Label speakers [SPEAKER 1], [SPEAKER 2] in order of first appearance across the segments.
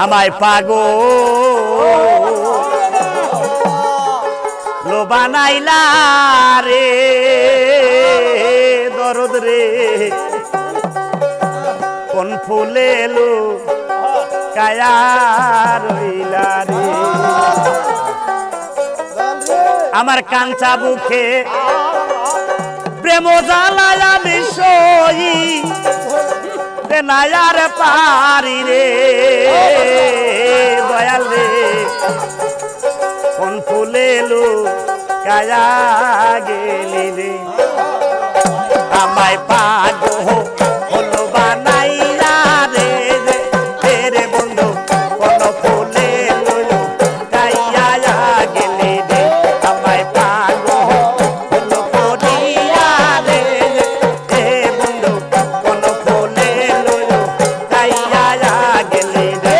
[SPEAKER 1] আমায় পাগো লো বানাইলা রে দরদ রে কোন ফুলে লো কায়া রইলা রে আমার কাঞ্চা বুকে প্রেম জ্বালায়া বিষয়ী নায়ার পারি রে দয়াল রে কোন ফুলে লো কায়া গেলি রে আমায় পাগো হলো বানাইলা রে রে বন্ধু কোন ফুলে লো কায়া গেলি রে আমায় পাগো হলো করিয়া রে বন্ধু কোন ফুলে লো কায়া গেলি রে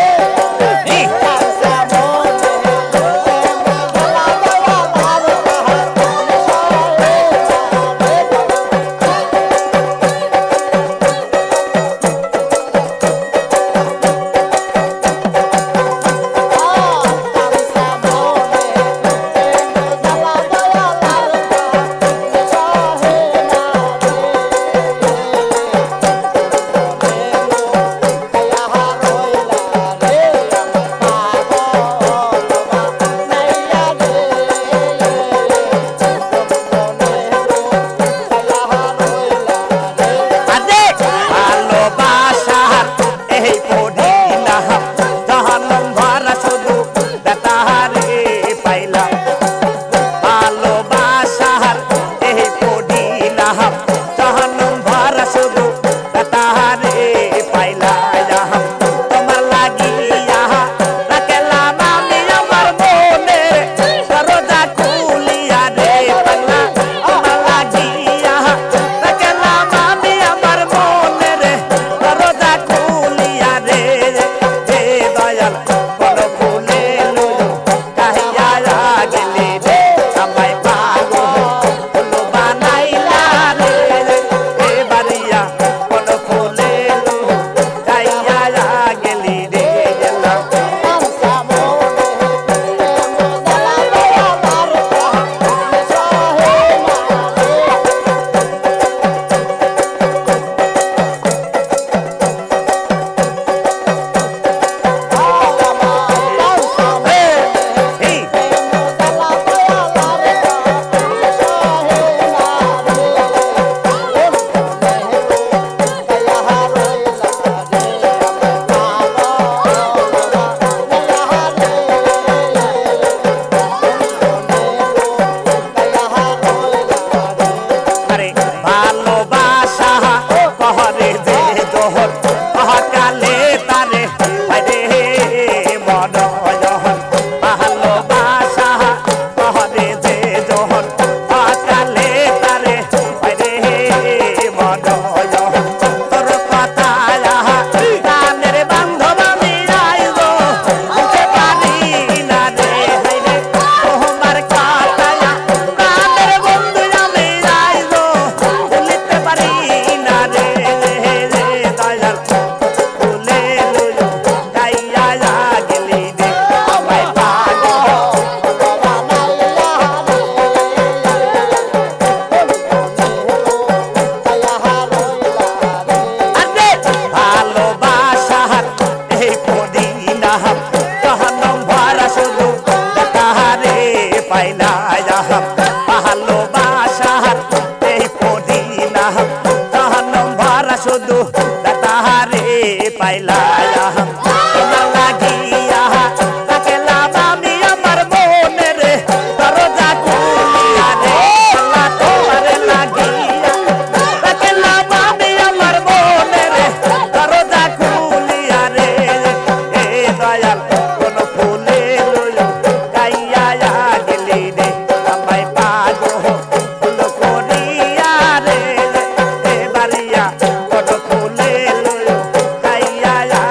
[SPEAKER 2] ya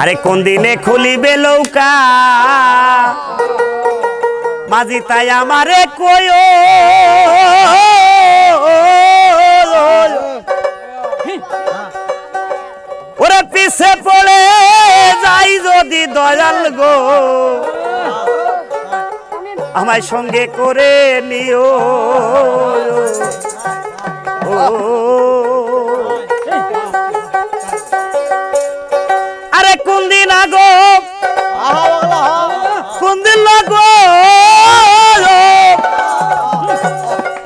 [SPEAKER 1] আরে কোন দিনে খুলিবে লৌকা মাঝি তাই আমারে কয়ো ওরে পিছে পড়ে যাই যদি দয়াল গো আমায় সঙ্গে করে নিও আরে কোন দিন আগো কোন দিন লাগো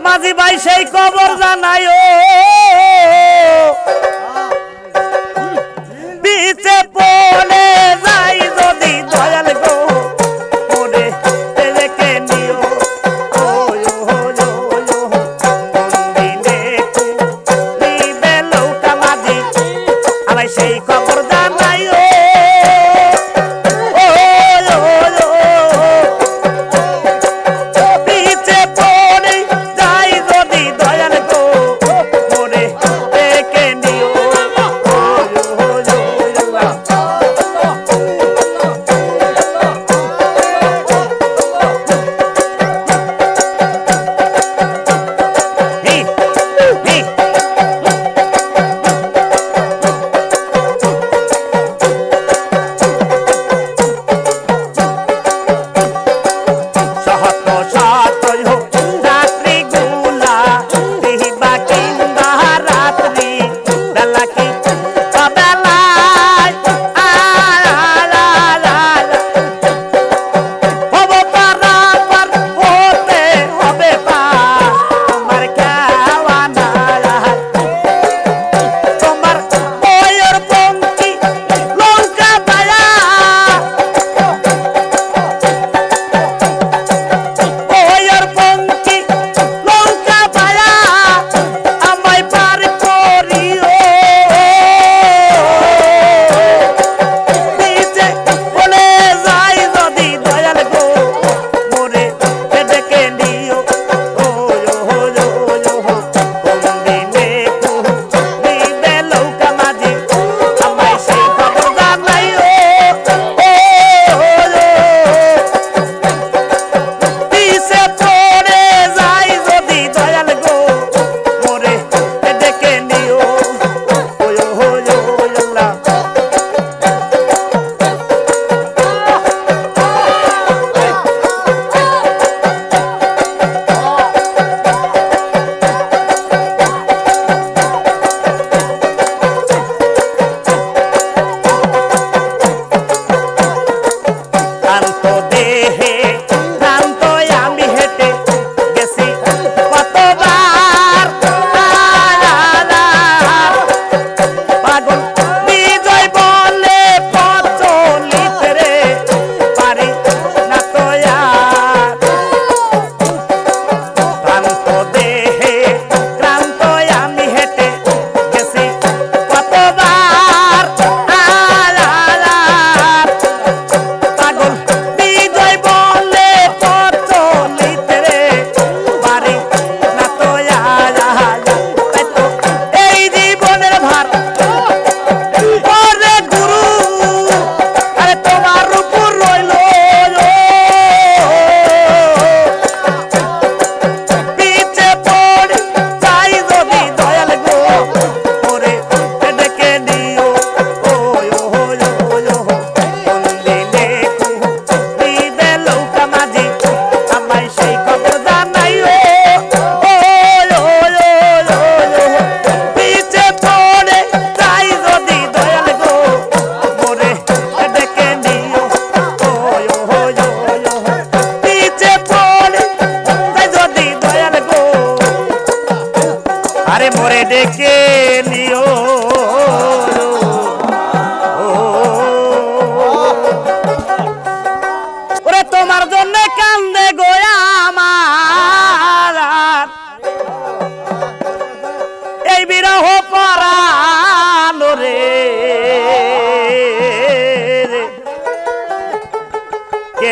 [SPEAKER 1] মাঝি ভাই সেই খবর জানায় পিছে পড়ে যাই যদি দয়াল গো ওরে দেখে নিও দিনে লৌকা মাঝি আমায় সেই খবর জানায়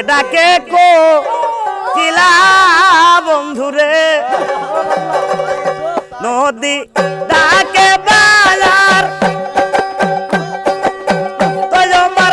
[SPEAKER 1] ডাকে কো কিলা বন্ধুরে নদী ডাকে বাজার তো আমার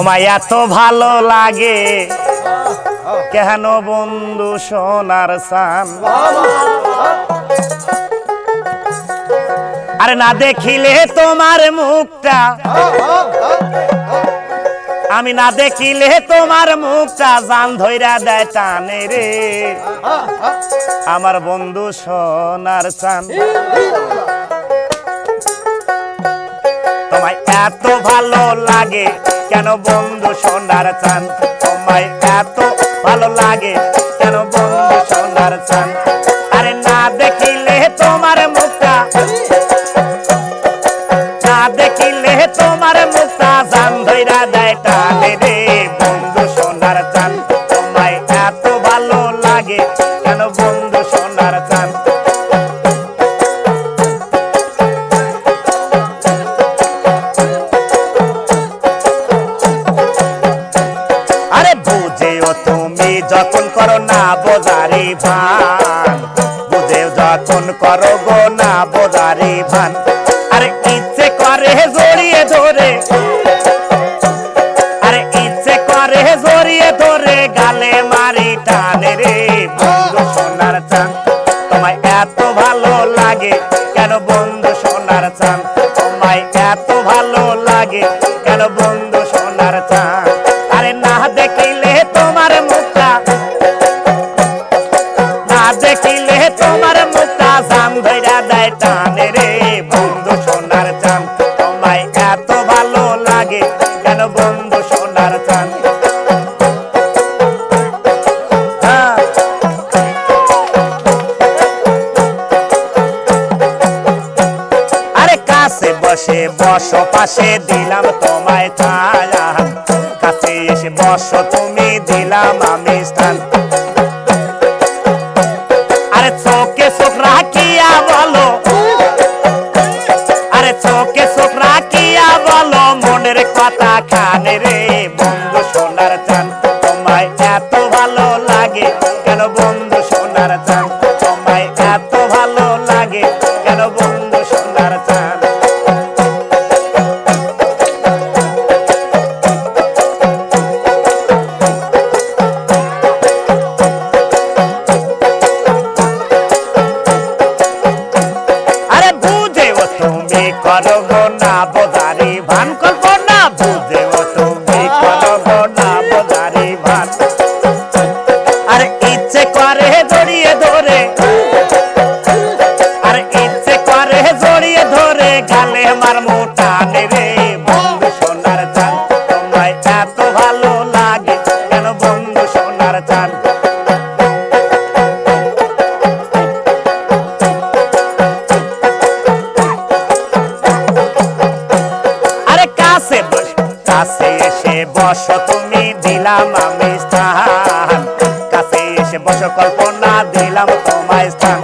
[SPEAKER 1] তোমায় এত ভালো লাগে কেন বন্ধু সোনার চান আরে না দেখিলে তোমার মুখটা আমি না দেখিলে তোমার মুখটা জান ধইরা দেয় টানে রে আমার বন্ধু সোনার চান তোমায় এত ভালো লাগে কেন বন্ধু সোনার চান তোমায় এত ভালো লাগে কেন বন্ধু সোনার চান আরে না দেখিলে তোমার মুখটা না দেখিলে তোমার মুখটা জান ধইরা দেয় টানে রে বন্ধু সোনার চান তোমায় এত ভালো লাগে কেন বন্ধু সোনার চান আরে বুঝেও তুমি যখন করো না বোঝারি ভান বুঝেও যখন করো গো না বোঝারি ভান আরে ইচ্ছে করে জড়িয়ে ধরে আরে ইচ্ছে করে জড়িয়ে ধরে গালে মারি টানে রে বন্ধু সোনার চান তোমায় এত ভালো লাগে কেন বন্ধু সোনার চান তোমায় এত ভালো লাগে কেন বন্ধু সোনার চান আরে না দেখিলে তোমার মুখটা না দেখিলে তোমার মুখটা জান ধইরা দেয় টানে রে বন্ধু সোনার চান তোমায় এত ভালো লাগে কেন বন্ধু সোনার চান আরে কাছে বসে বসো পাশে দিলাম তোমায় ছায়া কাছে এসে বসো তুমি দিলাম আমি স্থান আরে চোখে চোখ রাখিয়া বলো আরে চোখে চোখ রাখিয়া বলো মনের কথা খানে রে বন্ধু সোনার চান তোমায় এত ভালো লাগে কেন বন্ধু সোনার চান তোমায় এত ভালো লাগে কেন বন্ধু সোনার চান করো গো না বোঝারি ভান করবো না বুঝেও তুমি করো গো না বোঝারি ভান আরে ইচ্ছে করে জড়িয়ে ধরে আরে ইচ্ছে করে জড়িয়ে ধরে গালে মার মোটানে রে বন্ধু সোনার চান তোমায় এত ভালো লাগে কেন বন্ধু সোনার চান কাছে এসে বসো তুমি দিলাম আমি স্থান কাছে এসে বসো কল্পনা দিলাম তোমায় স্থান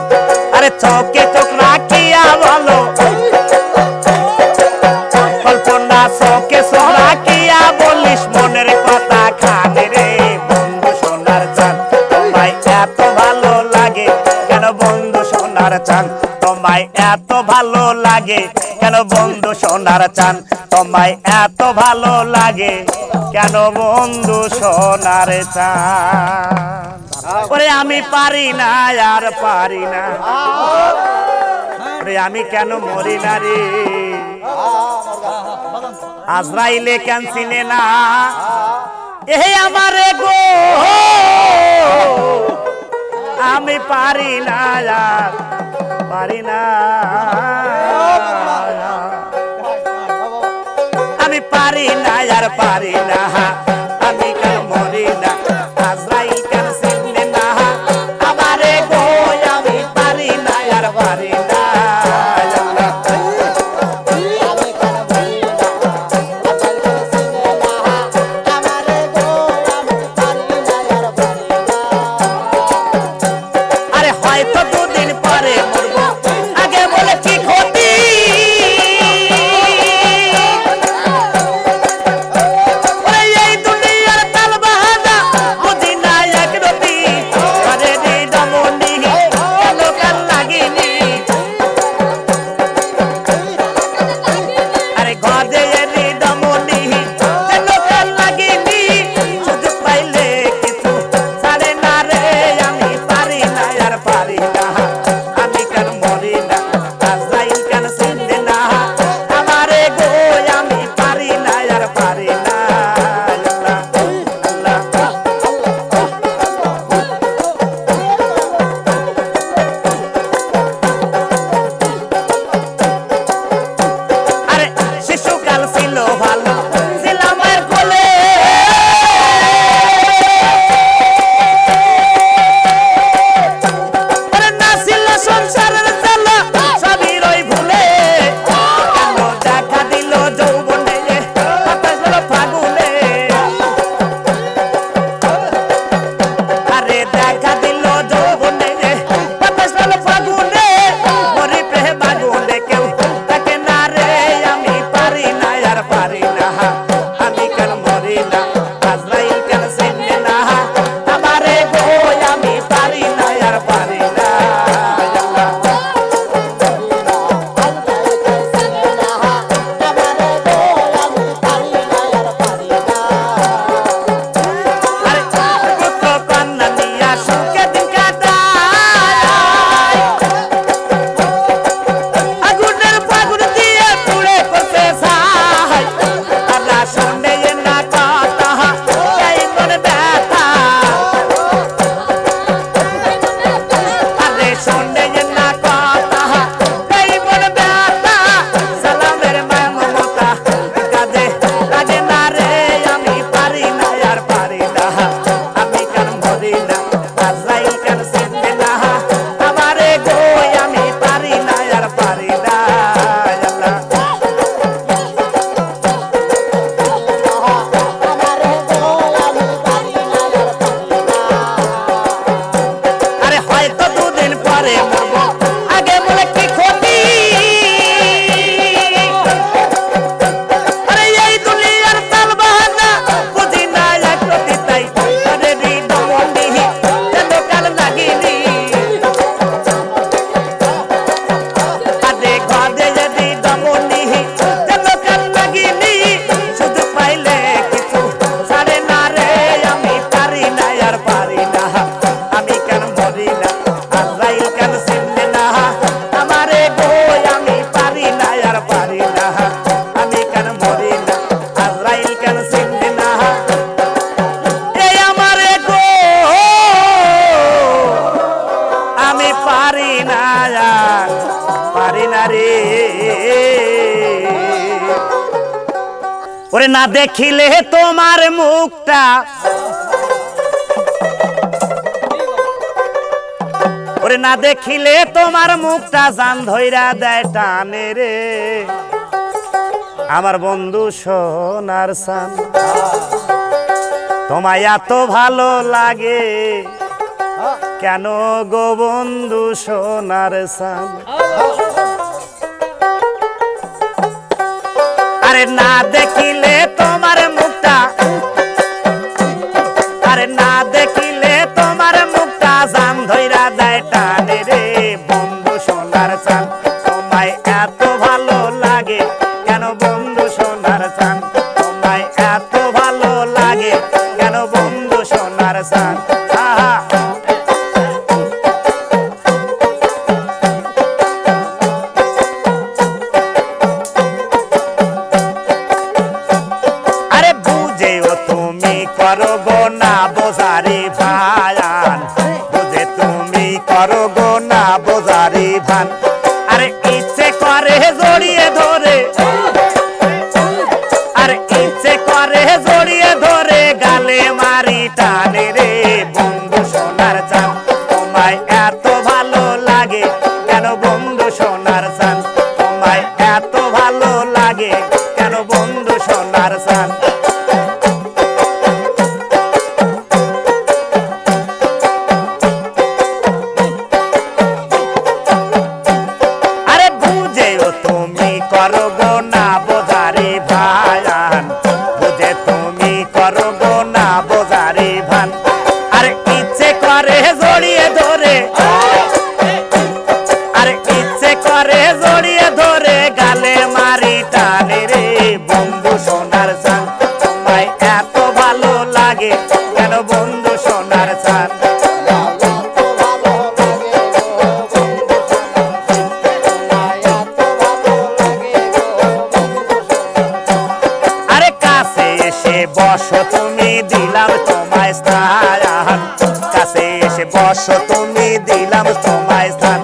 [SPEAKER 1] আরে চোখে চোখ রাখিয়া বলো কল্পনা চোখে চোখ রাখিয়া বলিস মনের কথা খানে রে বন্ধু সোনার চান তোমায় এত ভালো লাগে কেন বন্ধু সোনার চান তোমায় এত ভালো লাগে কেন বন্ধু সোনার চান তোমায় এত ভালো লাগে কেন বন্ধু সোনার চান ওরে আমি পারি না আর পারি না ওরে আমি কেন মরি না রে আজরাইলে কেন চিনে না এ আমারে গো আমি পারি না আর পারি না আমি পারি না আর পারি না আমি কেন মরি না আজরাইল কেন চিনে না আমারে গো আমি পারি না আর পারি না আরে হয়তো দুদিন পরে মরবো আগে বলে কি ক্ষতি এই ওরে না দেখিলে তোমার মুখটা, ওরে না দেখিলে তোমার মুখটা জান ধইরা দেয় টানে রে আমার বন্ধু সোনার সান। তোমায় এত ভালো লাগে কেন গো বন্ধু সোনার সান। আরে না দেখিলে তোমার মুখটা, আরে না দেখিলে তোমার মুখটা জান ধইরা দেয় টানে রে বন্ধু সোনার চান। তোমায় এত ভালো লাগে কেন বন্ধু সোনার চান, তোমায় এত ভালো লাগে কেন বন্ধু সোনার চান। আরে বুঝেও তুমি করো গো না বোঝারি ভায়ান, বুঝে তুমি করো গো না বোঝারি ভান। আরে ইচ্ছে করে জড়িয়ে ধরে, আরে ইচ্ছে করে জড়িয়ে ধরে গালে মারি টানে রে বন্ধু সোনার চান। তোমায় এত ভালো লাগে কেন বন্ধু সোনার চান, তোমায় এত ভালো লাগে কেন বন্ধু সোনার চান। আরে বুঝেও তুমি করো গো না বোঝারি ভায়ান, বুঝে তুমি করো গো না বোঝারি ভান। আরে ইচ্ছে করে জড়িয়ে ধরে, আরে ইচ্ছে করে জড়িয়ে ধরে গালে মারি টানে রে বন্ধু সোনার চান। তোমায় এত ভালো লাগে কেন বন্ধু সোনার চান। আরে কাছে এসে বসো তুমি দিলাম তোমায় স্থান, কাছে এসে বসো তুমি দিলাম তোমায় স্থান।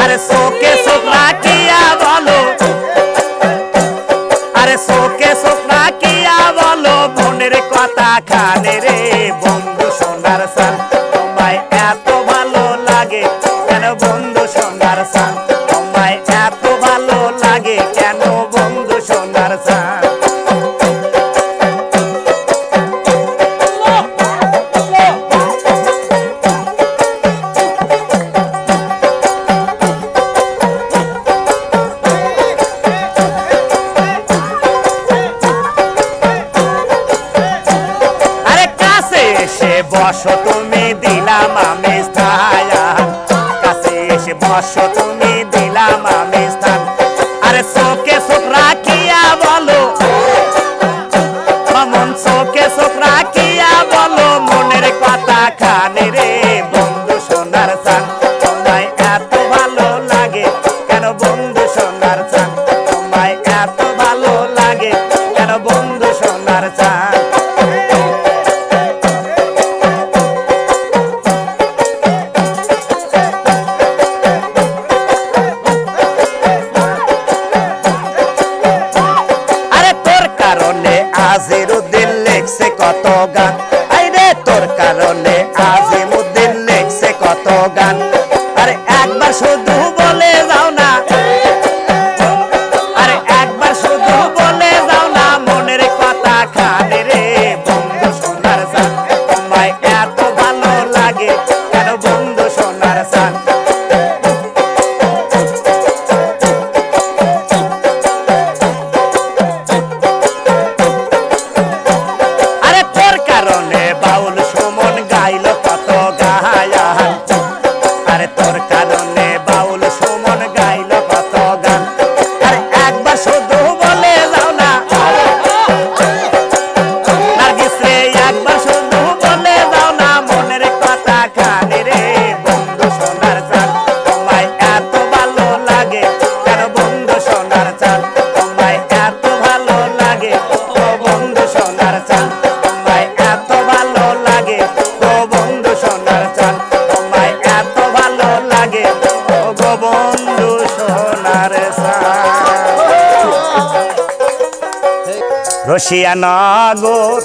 [SPEAKER 1] আরে চোখে চোখ রাখিয়া বলো, আরে চোখে চোখ রাখিয়া বলো মনের কথা খানে রে বন্ধু সোনার চান। তোমায় এত ভালো লাগে কেন বন্ধু সোনার চান, তোমায় এত ভালো লাগে কেন বন্ধু সোনার চান। আরে কাছে এসে বসো তুমি দিলাম আমি স্থান, কাছে এসে বসো তুমি দিলাম আমি স্থান। আরে চোখে চোখ রাখিয়া বলো, মন চোখে চোখ রাখিয়া বলো মনের কথা খানে রে বন্ধু সোনার চান। তোমায় এত ভালো লাগে কেন বন্ধু সোনার চান, তোমায় এত ভালো লাগে কেন বন্ধু সোনার চান। আরে তোর কারণে আজিরুদ্দিন লিখছে কত গান, আইরে তোর কারণে আজিমুদ্দিন লিখছে কত গান। আরে একবার শুধু বলে যাও না, আরে একবার শুধু বলে যাও না মনের কথা খানে রে বন্ধু সোনার চান। তোমায় এত ভালো লাগে কেন বন্ধু সোনার চান। আরে তোর কারণে বাউল সুমন গাইল কত গায়ান, রসিয়া নগর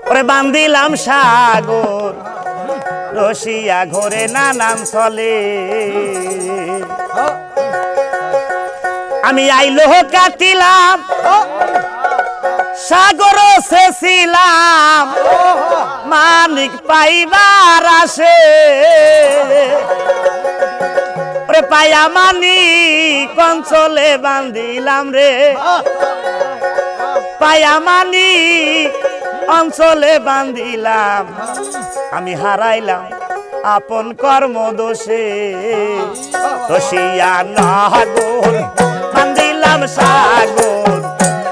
[SPEAKER 1] ওরে বান্দিলাম সাগর রসিয়া ঘরে নানান চলে আমি আইলো কাটিলাম সাগর শেছিলাম মানিক পাইবার আসে ওরে পায়া মানিক অঞ্চলে বান্দিলাম রে পায়া মানিক অঞ্চলে বান্দিলাম আমি হারাইলাম আপন কর্ম দোষে রসিয়া নগর বান্দিলাম সাগর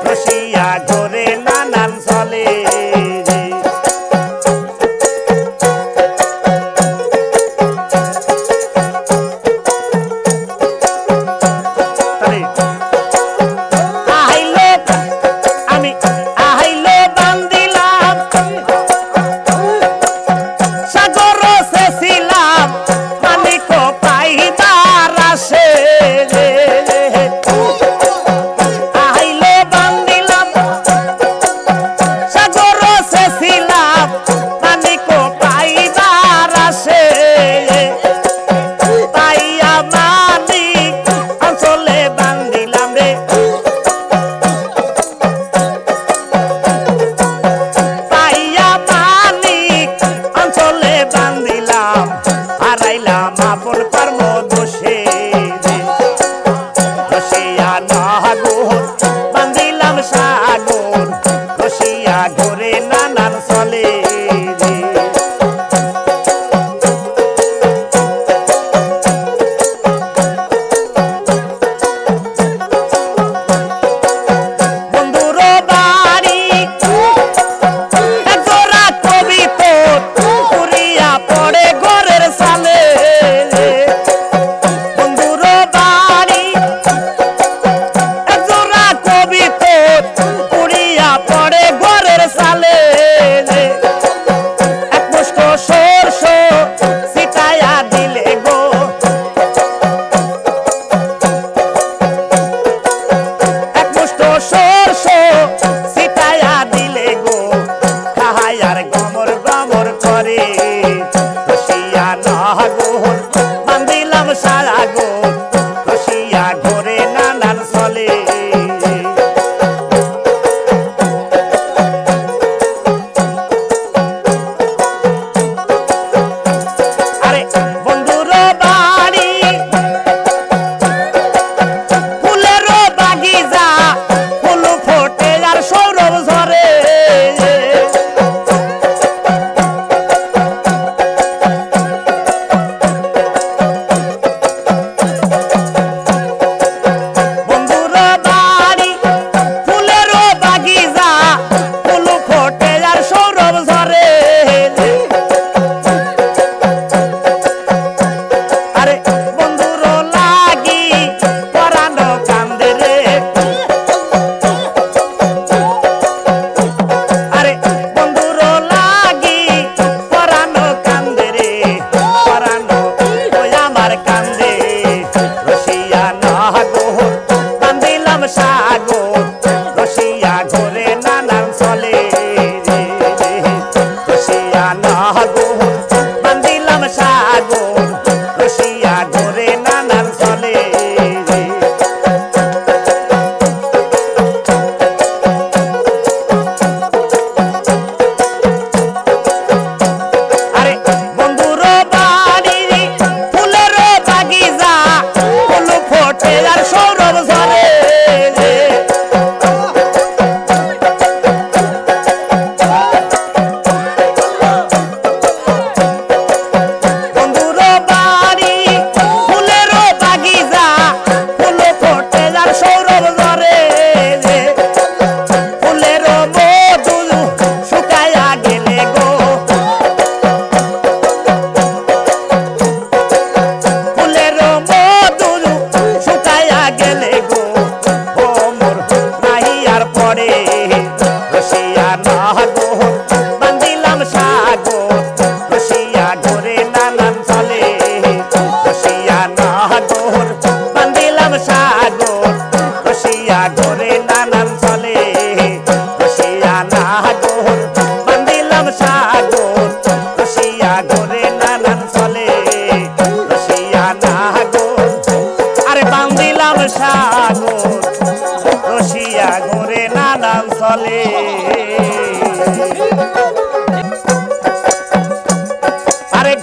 [SPEAKER 1] রসিয়া ঘরে নানান চলে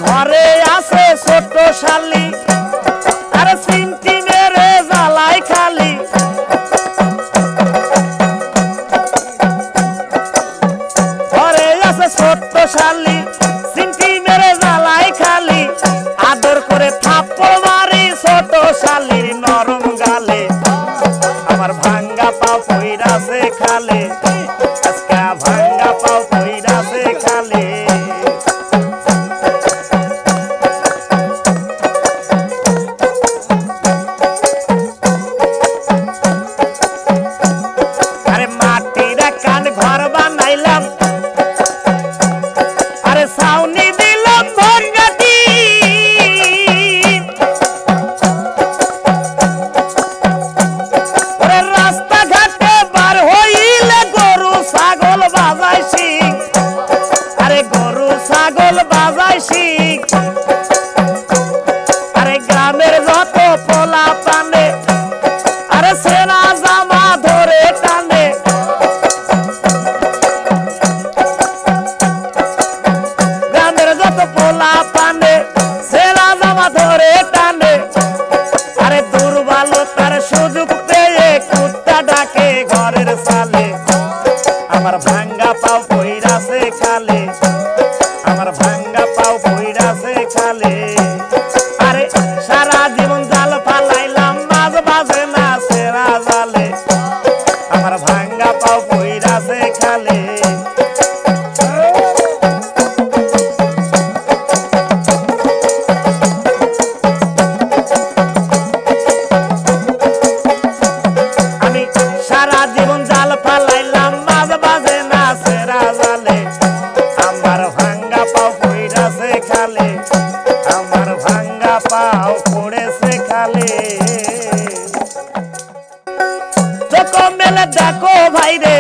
[SPEAKER 1] ঘরে আছে ছোট শালি আরে সিমটি মেরে জ্বালাই খালি ঘরে আছে ছোট শালি সিমটি মেরে জ্বালাই খালি আদর করে থাপ্পড় মারি ছোট শালির নরম গালে আমার ভাঙ্গা পাও পইরাছে খালে আজকা ভাঙ্গা পাও পইরাছে খালে আরে মাটির কান ঘর বানাইলাম আরে ছাউনি দিলাম ভাঙ্গাটি ওরে রাস্তাঘাটে বার হইলে গরু ছাগল বাজাইছি আরে গরু ছাগল বাজাইছি আরে গ্রামের যত পোলা পানে আরে সেনা জামা ধরে টানে গ্রামের যত পোলা পানে সেনা জামা ধরে টানে আরে দুর্বলতার সুযোগ পেয়ে কুত্তা ডাকে ঘরের সালে আমার ভাঙ্গা পাও পইরাছে খালে আমার ভাঙ্গা পাও পইরাছে খালে আরে সারা জীবন জাল ফালাইলাম মাঝ বাজে না সেরা জালে আমার ভাঙ্গা পাও পইরাছে খালে আমি সারা জীবন জাল ফালাইলাম মাঝ বাজে না সেরা জালে আমার ভাঙ্গা পাও পইরাছে খালে আমার ভাঙ্গা পাও পড়েছে খালে চোখ মেলে দেখো ভাইরে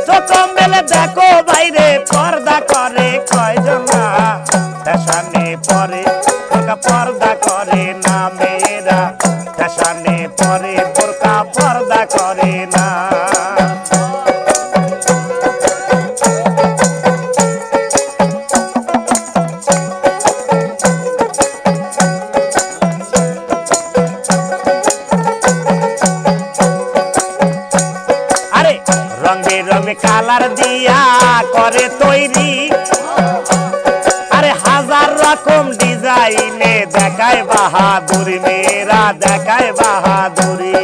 [SPEAKER 1] চোখ মেলে দেখো ভাইরে পর্দা করে কয়জনা ফ্যাশনে পরে পর্দা করে না মেয়েরা ফ্যাশনে পরে বোরকা পর্দা করে না আরে রং বেরঙে কালার দিয়া করে তৈরি আরে হাজার রকম ডিজাইনে দেখায় বাহাদুরি মেয়েরা দেখায় বাহাদুরি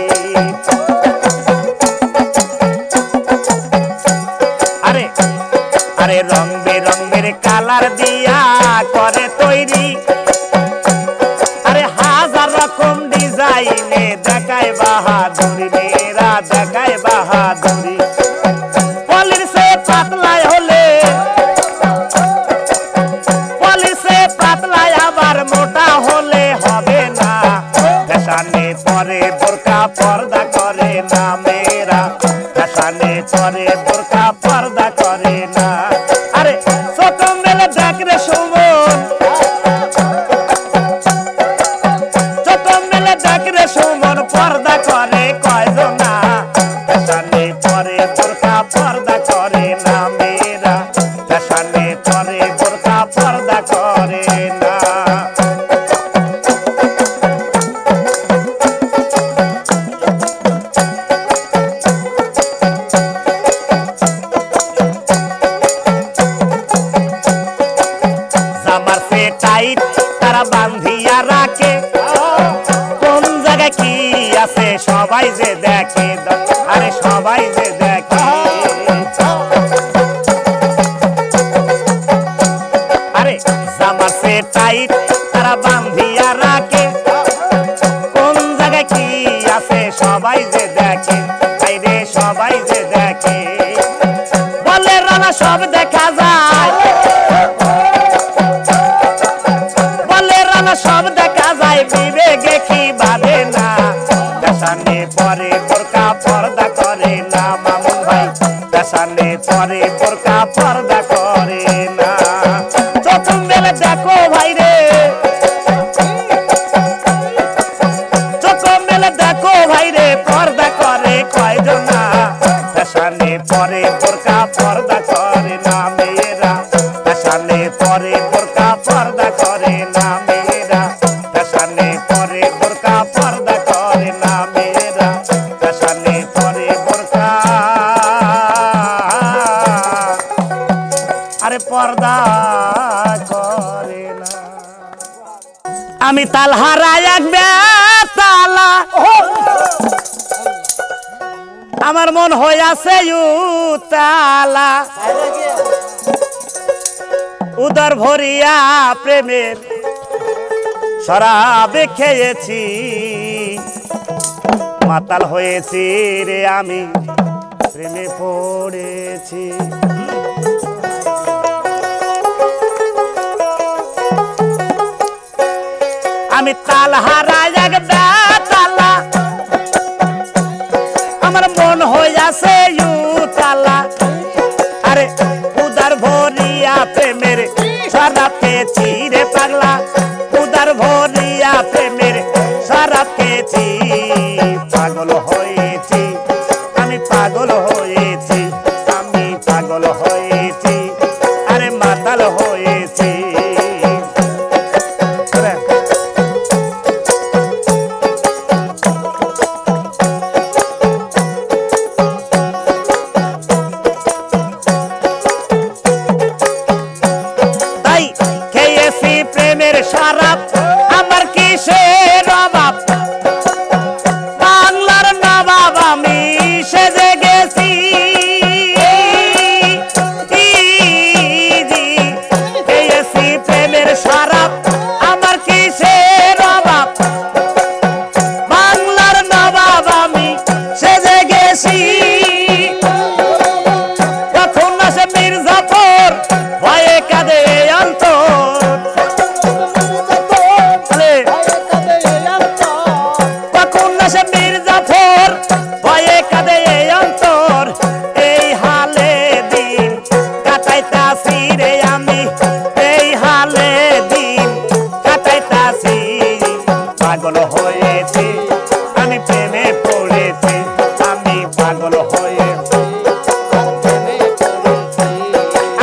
[SPEAKER 1] আরে আরে রং বেরঙের কালার দিয়া করে তৈরি আরে হাজার রকম ডিজাইনে দেখায় বাহাদুরি মেয়েরা দেখায় বাহাদুরি পলির সে পাতলায় হলে পলিশে পাতলায় আবার মোটা হলে হবে না ফ্যাশনে পরে বোরকা পর্দা করে না মেয়েরা ফ্যাশনে পরে বোরকা পর্দা করে না আরে ছোট মেলে দেখ রে সুমন ছোট মেলে দেখ রে সুমন পর্দা করে কয়জনা ফ্যাশনে পরে বোরকা পর্দা করে না মেয়েরা ফ্যাশনে পরে বোরকা পর্দা করে না জামার সে টাইট তারা বান্ধিয়া রাখে কোন জায়গায় কি আছে সবাই যে দেখে আরে সবাই যে দেখে আরে জামার সে টাইট তারা বান্ধিয়া রাখে কোন জায়গায় কি আছে সবাই যে দেখে আইরে সবাই যে দেখে বলে রানা সব দেখা যায় বলে রানা সব দেখা যায় বিবেকে কি বাঁধে না ফ্যাশনে পরে বোরকা পর্দা করে না মামুন ভাই ফ্যাশনে পরে বোরকা পর্দা করে না চোখ মেলে দেখো ভাইরে চোখ মেলে দেখো ভাইরে পর্দা করে কয়জনা ফ্যাশনে পরে বোরকা পর্দা করে না মেয়েরা, ফ্যাশনে পরে বোরকা পর্দা করে না মেয়েরা, ফ্যাশনে পরে বোরকা পর্দা করে না মেয়েরা, ফ্যাশনে পরে বোরকা আরে পর্দা করে না। আমি তালহারা এক বেতালা, আমার মন হইয়াছে উতালা, উদর ভরিয়া প্রেমের শরাব খেয়েছি, মাতাল হয়েছি রে আমি প্রেমে পড়েছি। আমি তালহারা এক বেতালা, আমার মন হইয়াছে উতালা, আরে উদার ভরিয়া প্রেমের শরাব খেয়েছি রে পাগলা, উদার ভরিয়া প্রেমের শরাব খেয়েছি, পাগল হয়েছি আমি পাগল হয়েছি, আমি পাগল হয়েছি আরে মাতাল হয়েছি। শরাব আমার কিসের অভাব, বাংলার নবাব আমি সেজে গেছি, খেয়েছি প্রেমের শরাব আমার কিসের অভাব, বাংলার নবাব আমি সেজে গেছি। কখন আসে মির্জাফর ভয়ে কাঁদে অন্তর, মির্জাফর ভয়ে কাঁদে অন্তর, এই হালে দিন কাটাইতাছি রে আমি, এই হালে দিন কাটাইতাছি, পাগল হয়েছি আমি প্রেমে পড়েছি, আমি পাগল হয়েছি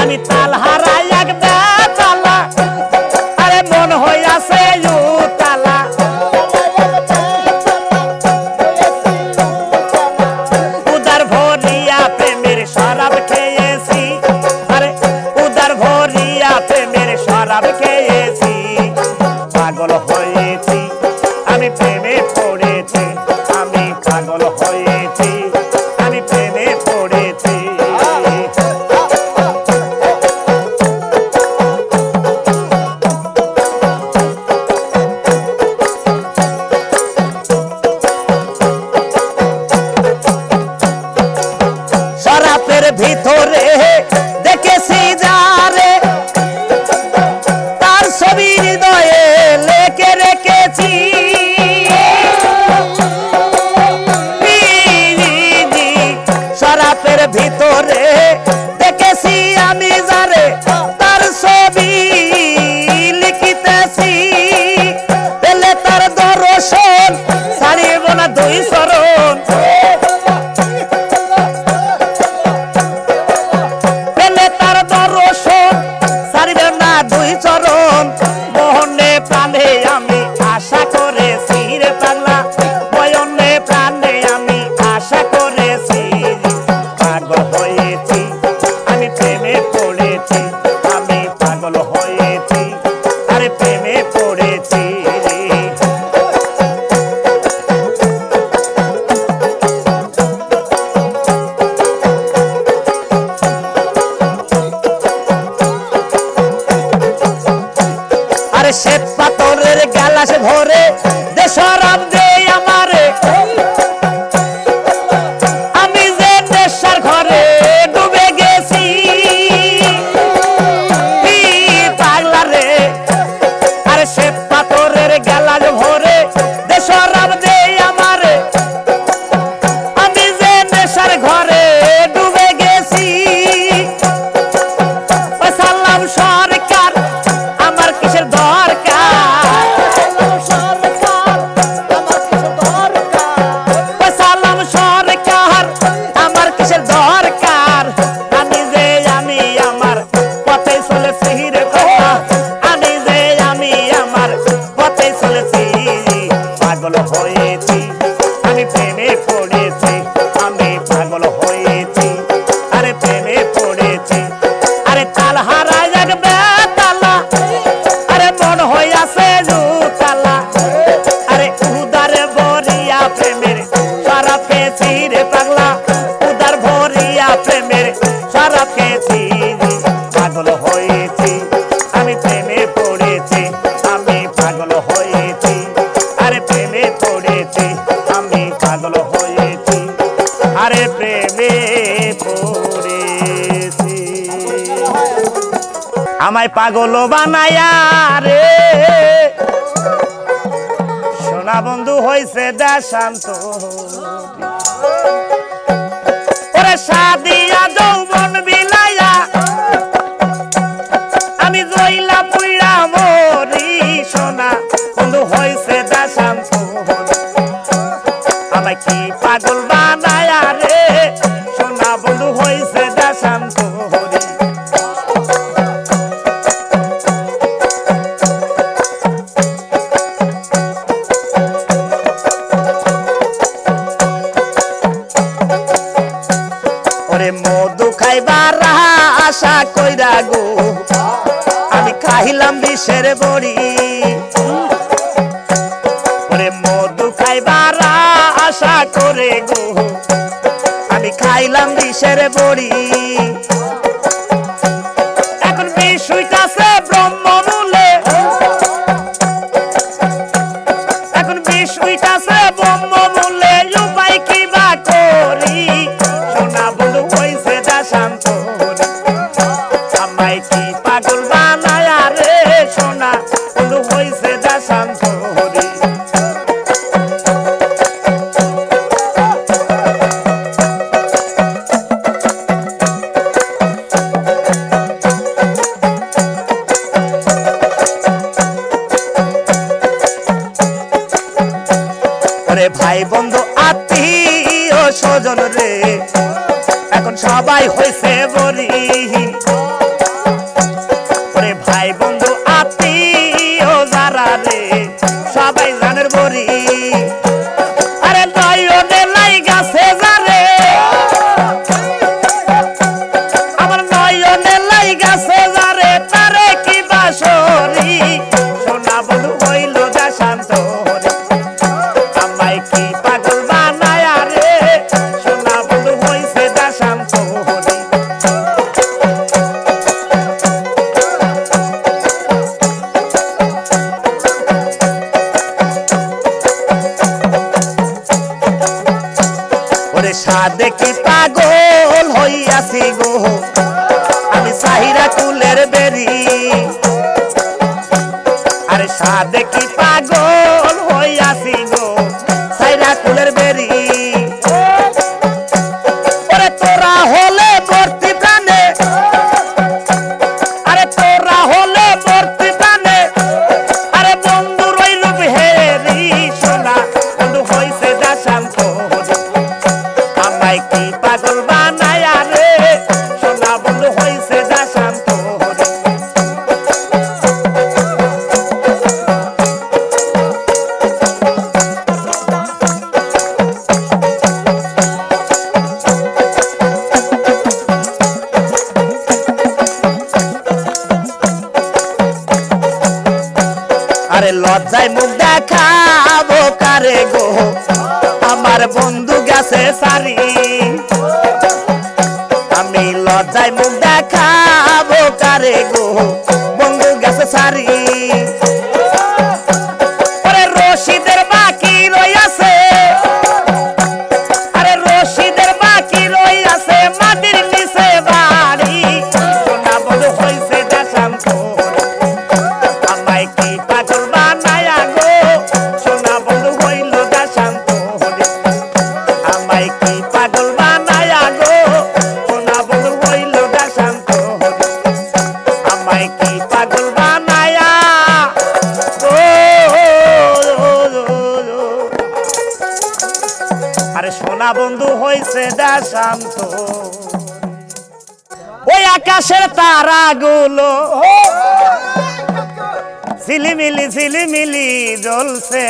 [SPEAKER 1] আমি তালহারা এক বেতালা, আরে মন হইয়াছে উতালা, শরাব খেয়েছি আরে উদার ভরিয়া প্রেমের শরাব খেয়েছি, পাগল হয়েছি আমি প্রেমে পড়েছি, আমি পাগল হয়েছি আমি প্রেমে পড়েছি। শরাবের ভিতরে দেখেছি যারে, তার ছবি হৃদয়ে লেখে রেখেছি, শরাবের ভিতরে দেখেছি আমি যারে, তার ছবি লিখিতেছি, পেলে তার দর্শন ছাড়িব না দুই চরণ, দুই চরণ মোহনে প্রাণে আমি আশা করেছি রে পাগলা, বয়নে প্রাণে আমি আশা করেছি, পাগল হয়েছি আমি প্রেমে পড়েছি, আমি পাগল হয়েছি আরে প্রেমে পড়েছি। শ্বেত পাথরের গ্যালাস ভরে দে শরাব দে আমারে, আমি যে নেশার ঘরে ডুবে গেছি, পাগলা রে আরে শ্বেত পাথরের গ্যালাস ভরে দে শরাব দে আমারে, আমি যে নেশার ঘরে ডুবে গেছি, সালাম সরকার আমার কিসের দরকার, সরকার আমার আমায় পাগল বানায়া রে সোনা বন্ধু হইছে দেশান্ত ওরে সাদিয়া যৌবন বিলাইয়া আমি জইলা পুইরা মরি সোনা বন্ধু হইছে দেশান্ত আমায় কি পাগল বানায়া রে সোনা বন্ধু হইছে দেশান্ত মধু খাইবার আশা কইরা গো আমি খাইলাম বিষের বড়ি ওরে মধু খাইবার আশা করে গো আমি খাইলাম বিষের বড়ি এখন বিষ হইতাছে ব্রহ্মমূলে এখন বিষ হইতাছে ব্রহ্মমূলে উপায় কি বা করি সোনা বন্ধু হইছে দেশান্ত আমায় কি পাগল বানায়া রে সোনা বন্ধু হইছে দেশান্ত ওরে ভাই বন্ধু আত্মীয় স্বজন রে এখন সবাই হইছে বলি ওরে ভাই বন্ধু আত্মীয় যারা রে সবাই জানের বলি আরে নয়নে লাই গাছে যারে আমার নয়নে লাই গাছে যারে তারে কি বাসরি সোনা বন্ধু হইল দেশান্ত আমায় কি পাগল বানায়া রে সোনা বন্ধু হইছে দেশান্ত ওরে সাদে কি পাগল হইয়াছি গো আমি সাহিরা কুলের বেরি আরে সাদে কি পাগল হইয়াছি গো সাহিরা কুলের বেরি ওরে তোরা হলে মূর্তি প্রাণে আরে তোরা হলে মূর্তি প্রাণে আরে বন্ধু রইল হেরি সোনা বন্ধু হইছে দেশান্ত আমায় কি পাগল বানায়া রে সোনা বন্ধু হইছে দেশান্ত আরে লজ্জায় মুখ দেখাবো কারে গো আমার বন্ধু গেছে সারি আমি লজ্জায় মুখ দেখাবো কারে গো বন্ধু গেছে সারি আরে রশিদের বাকি রইয়াছে আরে রশিদের বাকি রইয়াছে মাটির নিচে বাড়ি সোনা বন্ধু হইছে দেশান্ত আমায় কি পাগল বানায়া গো সোনা বন্ধু হইল দেশান্ত আমায় কি পাগল বানায়া গো সোনা বন্ধু হইল দেশান্ত আমায় কি পাগল বানায়া গো আরে সোনা বন্ধু হইছে দেশান্ত ওই আকাশের তারাগুলো ঝিলিমিলি জ্বলছে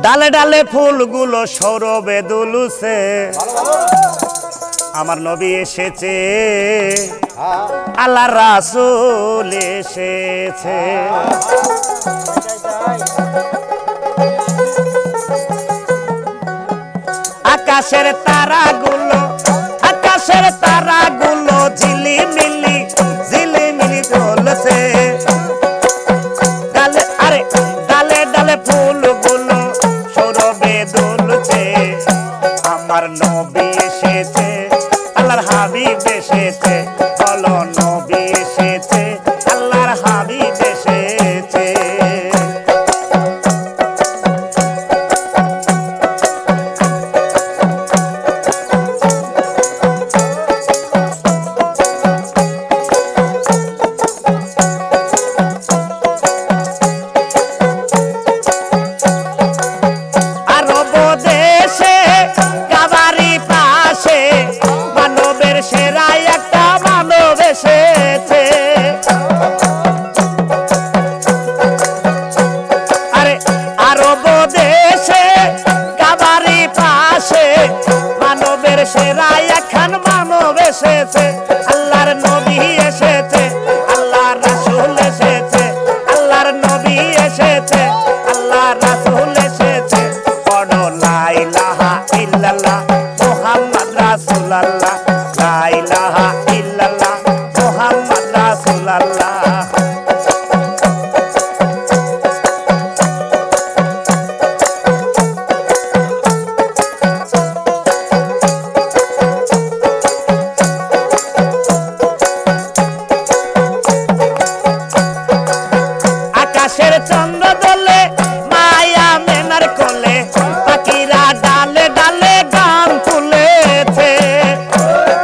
[SPEAKER 1] ডালে ডালে ফুলগুলো সৌরভে দুলুছে আমার নবী এসেছে আল্লাহর রাসূল এসেছে আকাশের তারাগুলো ঝিলিমিলি জ্বলছে ডালে ডালে ফুলগুলো সৌরভে দুলছে আমার নবী এসেছে আল্লাহর হাবিব এসেছে বলো নবী এসেছে আল্লাহর হাবিব এসেছে আল্লাহর নবী এসেছে আল্লাহর রাসূল এসেছে আল্লাহর নবী এসেছে আল্লাহর রাসূল এসেছে পড়ো লা ইলাহা ইল্লাল্লাহ মুহাম্মদ রাসূলুল্লাহ লা ইলাহা ইল্লাল্লাহ মুহাম্মদ রাসূলুল্লাহ চন্দ্র দোলে মায়া মেনার কোলে পাখিরা ডালে ডালে গান তুলেছে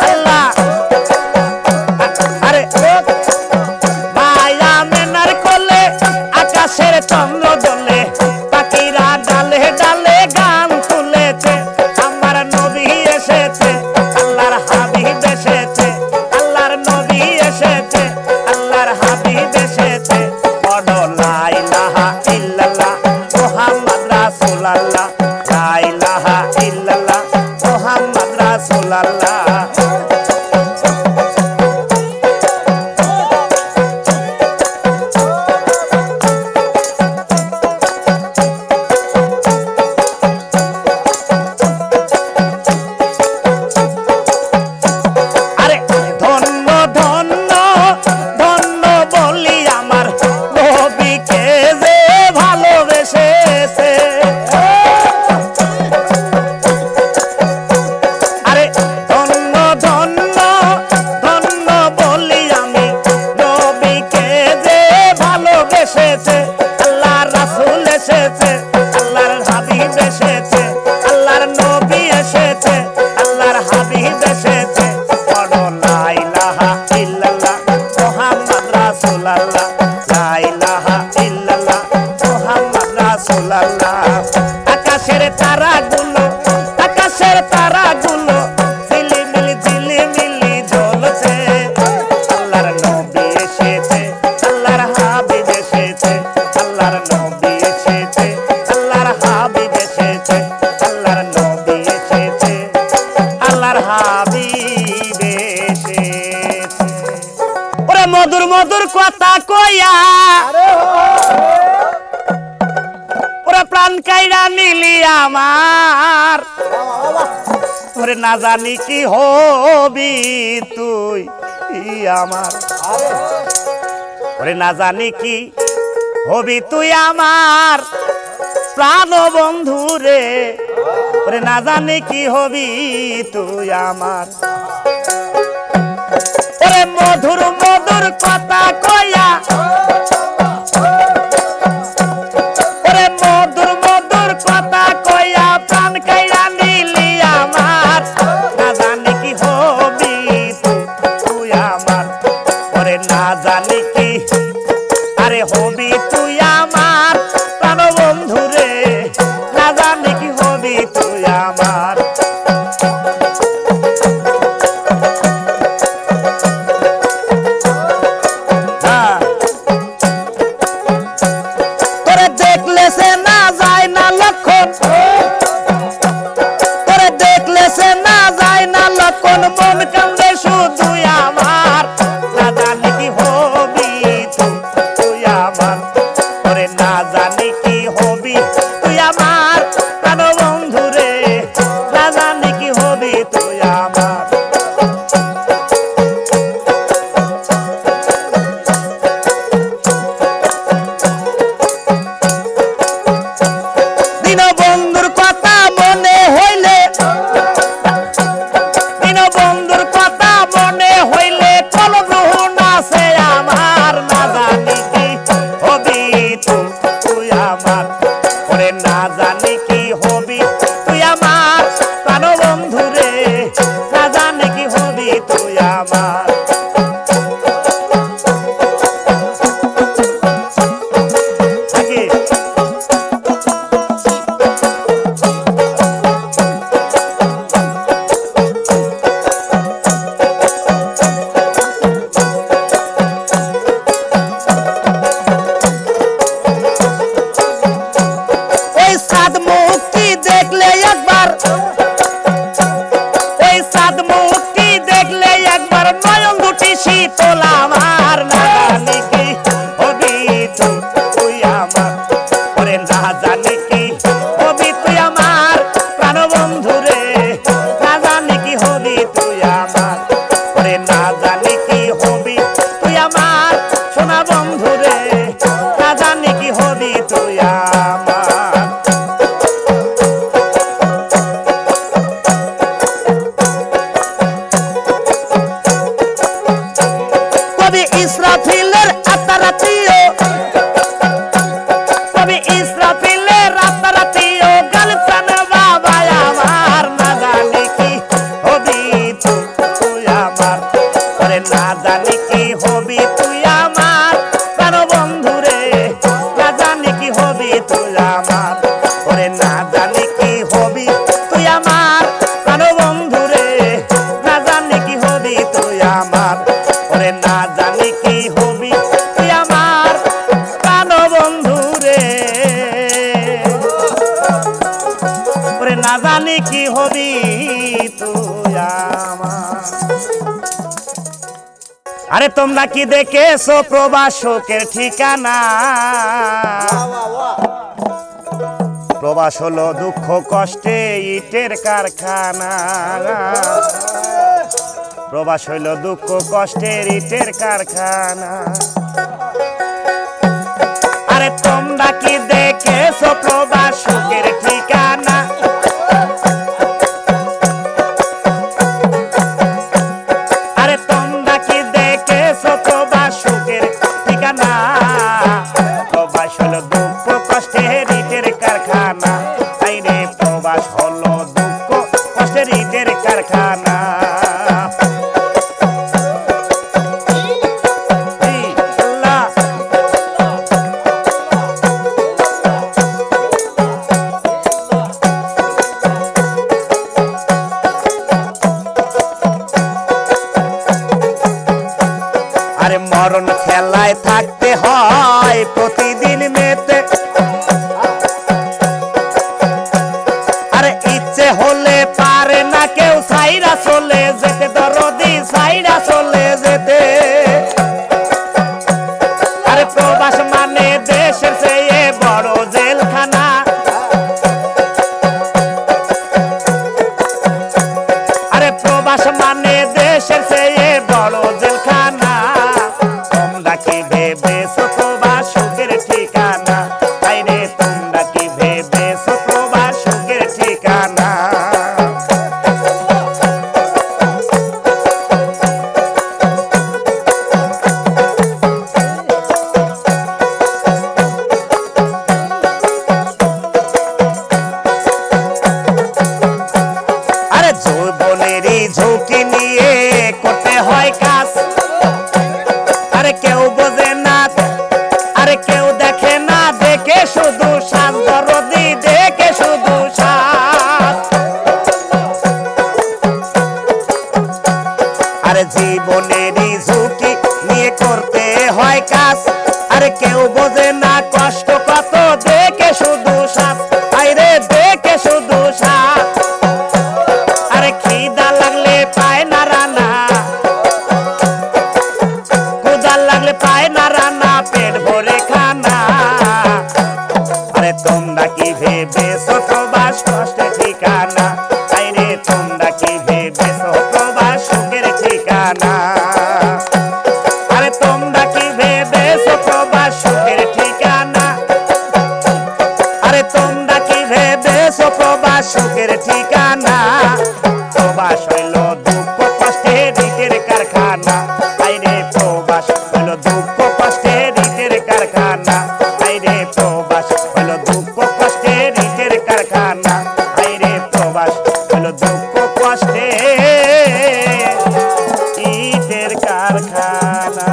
[SPEAKER 1] আল্লাহ আরে মায়া মেনার কোলে আকাশের চন্দ্র দোলে পাখিরা ডালে ডালে গান তুলেছে আমার নবী এসেছে আল্লাহর হাবিব এসেছে আল্লাহর নবী এসেছে আল্লাহর হাবিব এসেছে পড়ো লা ইলাহা ইল্লাল্লাহ মুহাম্মদ রাসূলুল্লাহ লা ইলাহা ইল্লাল্লাহ মুহাম্মদ রাসূলুল্লাহ আরে ধন্য ধন্য ধন্য বলি আমার নবীকে যে ভালোবেসেছে আরে ধন্য ধন্য ধন্য বলি আমি নবীকে যে ভালোবেসেছে আল্লাহর রাসূল এসেছে আল্লাহর হাবিব এসেছে আল্লাহর নবী এসেছে আল্লাহর হাবিব এসেছে পড়ো লা ইলাহা ইল্লাল্লাহ মুহাম্মদ রাসূলুল্লাহ লা ইলাহা ইল্লাল্লাহ মুহাম্মদ রাসূলুল্লাহ আকাশের তারাগুলো ঝিলিমিলি জ্বলছে আল্লাহর নবী এসেছে আল্লাহর হাবিব এসেছে আল্লাহর নবী এসেছে আল্লাহর হাবিব এসেছে আল্লাহর নবী এসেছে আল্লাহর হাবিব এসেছে ওরে মধুর মধুর কথা কইয়া ওরে প্রাণ কাইরা নিলি আমার ওরে না জানি কি হবি তুই আমার ওরে না জানি কি হবি তুই আমার প্রাণ বন্ধু রে ওরে না জানি কি হবি তুই আমার ওরে মধুর মধুর কথা কইয়া ওরে মধুর মধুর কথা কইয়া প্রাণ কাইরা নিলি আমার না জানি কি হবি তুই আমার ওরে না জানি কি আরে হবি তুই আমার প্রাণ বন্ধু রে না জানি কি হবি তুই আমার তোরে দেখলে সে না যায় না লক্ষণ তোরে দেখলে সে না যায় না লক্ষণ মন কান্দে শুধু আমার না জানি কি হবি তুই আমার তোরে না জানি কি হবি তুই আমার প্রাণ বন্ধু রে না জানি কি হবি তুই আমার দীনবন্ধুর কথা মনে হইলে দীনবন্ধুর কথা তোলা আমার না জানি কি হবি তুই আমার ওরে না জানি কি হবি তুই আমার প্রাণ বন্ধু রে না জানি কি হবি তুই আমার ওরে না জানি কি হবি তুই আমার সোনা বন্ধু রে না জানি কি হবি তুই আমার কবি ইসরাফিলের আতারাতিও কবি ইসরাফিলের আতারাতিও গাল প্রাণ বাবা আমার না জানি কি হবি তুই আমার ওরে না জানি কি হবি তুই আমার প্রাণ বন্ধু রে না জানি কি হবি তুই আমার ওরে না জানি কি হবি তুই আমার প্রাণ বন্ধু রে না জানি কি হবি তুই আমার ওরে না জানি কি হবি তুই আমার প্রাণ বন্ধু রে ওরে না জানি কি হবি তুই আমার আরে তোমরা কি দেখেছো প্রবাসকের ঠিকানা প্রবাস হলো দুঃখ কষ্টে ইটের কারখানা প্রবাস হইল দুঃখ কষ্টের ইটের কারখানা আরে তোমরা কি দেখেছো প্রবাসকের ঠিকানা আরে তোমরা কি দেখেছো প্রবাসকের ঠিকানা প্রবাস হলো দুঃখ কষ্টের ইটের কারখানা তাই রে প্রবাস হলো দুঃখ কষ্টের ইটের কারখানা আরে মরণ খেলায় থাকতে হয় প্রতিদিন মেতে আরে ইচ্ছে হলে পারে না কেউ সাইরা চলে যেতে দরদি সাইরা চলে যেতে আরে প্রবাস মানে দেশের চেয়ে বড় জেলখানা আরে প্রবাস মানে দেশের চেয়ে বড় জেলখানা তোমরা কি ভেবেছো প্রবাসকের ঠিকানা তাই রে তোমরা কি ভেবেছো প্রবাসকের ঠিকানা আরে যৌবনেরই ঝুঁকি নিয়ে করতে হয় কাজ আরে কেউ বোঝে না আরে কেউ দেখে না দেখে শুধু সাজ দরদি দেখে শুধু সাজ আরে জীবনেরই ঝুঁকি নিয়ে করতে হয় কাজ আরে কেউ বোঝে না কষ্ট কত দেখে শুধু সাজ আইরে দেখে শুধু সাজ আরে খিদা লাগলে পায় না রান্না ক্ষুধা লাগলে পায় না রান্না পেট ভরে খানা আরে তোমরা কি ভেবেছো প্রবাস কষ্টের ঠিকানা আইরে তোমরা কি ভেবেছো প্রবাস সুখের ঠিকানা আরে তোমরা কি ভেবেছো প্রবাস সুখের ঠিকানা আরে তোমরা কি ভেবেছো প্রবাস সুখের ঠিকানা প্রবাস হইল দুঃখ কষ্টের ইটের কারখানা আইরে প্রবাস হইল দুঃখ কষ্টের ইটের কারখানা আইরে প্রবাস হইল দুঃখ কষ্টের ইটের কারখানা আইরে প্রবাস হইল দুঃখ কষ্টের ইটের কারখানা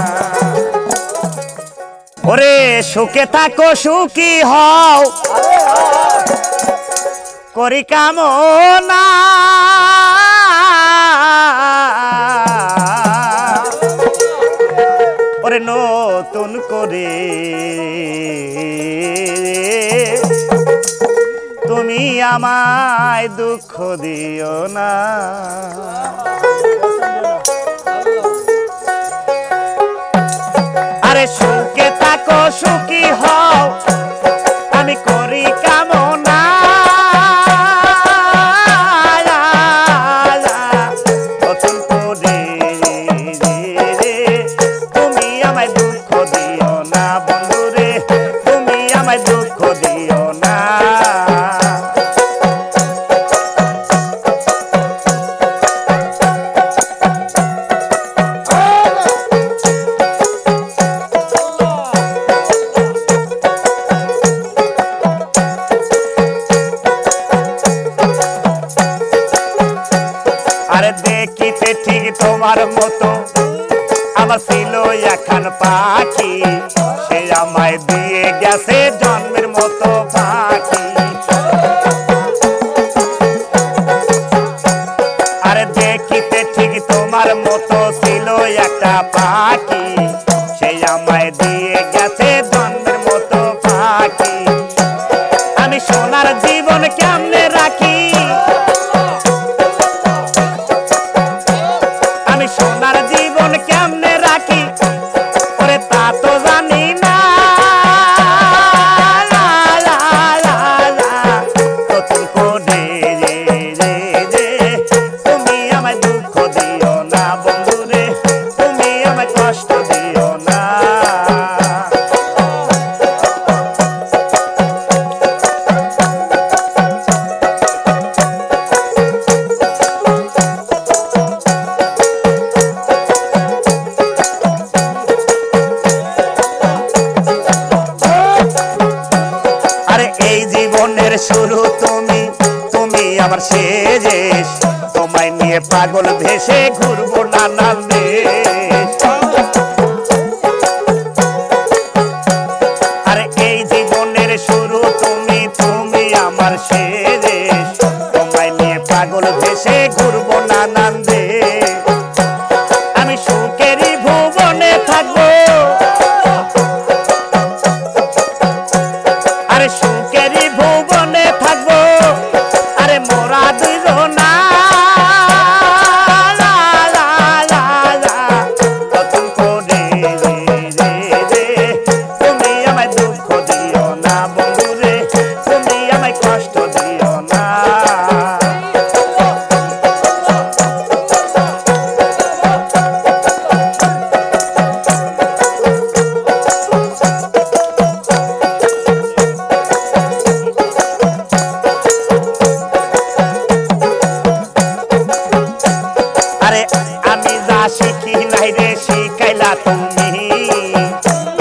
[SPEAKER 1] ওরে সুখে থাকো সুখী হও করি কামনা ওরে নতুন করে তুমি আমায় দুঃখ দিও না আরে সুখে থাকো সুখী হও আমি করি কামনা নতুন করে তুমি আমায় দুঃখ দিও না বন্ধুরে তুমি আমায় দুঃখ দিও না দেখিতে ঠিক তোমার মতো আমার ছিল একখান পাখি সে আমায় দিয়ে গেছে জন্মের মতো পাখি আরে দেখিতে ঠিক তোমার মতো ছিল একটা পাখি সে আমায় দিয়ে গেছে জন্মের মতো পাখি আমি সোনার জীবন কেমনে রাখি সোনার জীবন কেমনে রাখি ওরে তা তো জানি না নতুন করে তুমি আমায় দুঃখ দিও না বন্ধুরে তুমি আমায় কষ্ট দিও না শুরু তুমি তুমি আমার শেষ তোমায় নিয়ে পাগল ভেসে ঘুরবো নানান দেশ আরে এই জীবনের শুরু তুমি তুমি আমার শেষ তোমায় নিয়ে পাগল ভেসে ঘুরবো নানান দেশ আমি সুখেরই ভুবনে থাকবো আরে সুখেরই ভুবনে থাকবো আরে মোরা দুইজনা নতুন করে তুমি আমায় দুঃখ দিও না বন্ধুরে তুমি আমায় কষ্ট দিও না আমি যা শিখি নাই রে শিখাইলা তুমি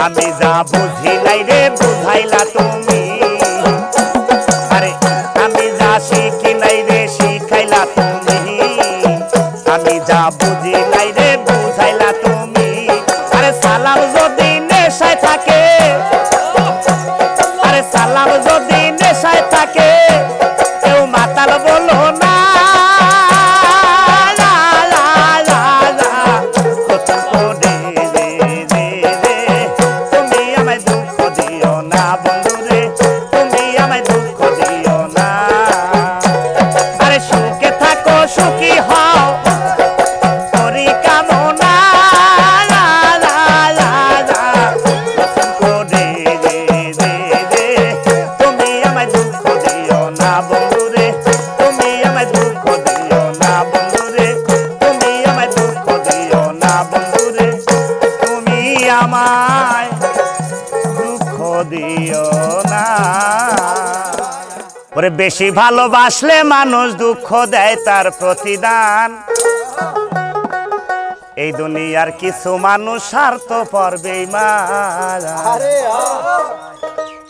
[SPEAKER 1] আমি যা বুঝি নাই রে বুঝাইলা তুমি আরে আমি যা শিখি নাই রে শিখাইলা তুমি আমি যা বুঝি নাই রে বুঝাইলা তুমি আরে সালাম যদি নেশায় থাকে আরে সালাম যদি নেশায় থাকে কেউ মাতাল বলো না সুখী হও করি কামনা তুমি আমায় দুঃখ দিও না বন্ধুরে তুমি আমায় দুঃখ দিও না বন্ধুরে তুমি আমায় দুঃখ দিও না বন্ধুরে তুমি আমায় দুঃখ দিও না ওরে বেশি ভালোবাসলে মানুষ দুঃখ দেয় তার প্রতিদান এই দুনিয়ার কিছু মানুষ স্বার্থপর বেঈমান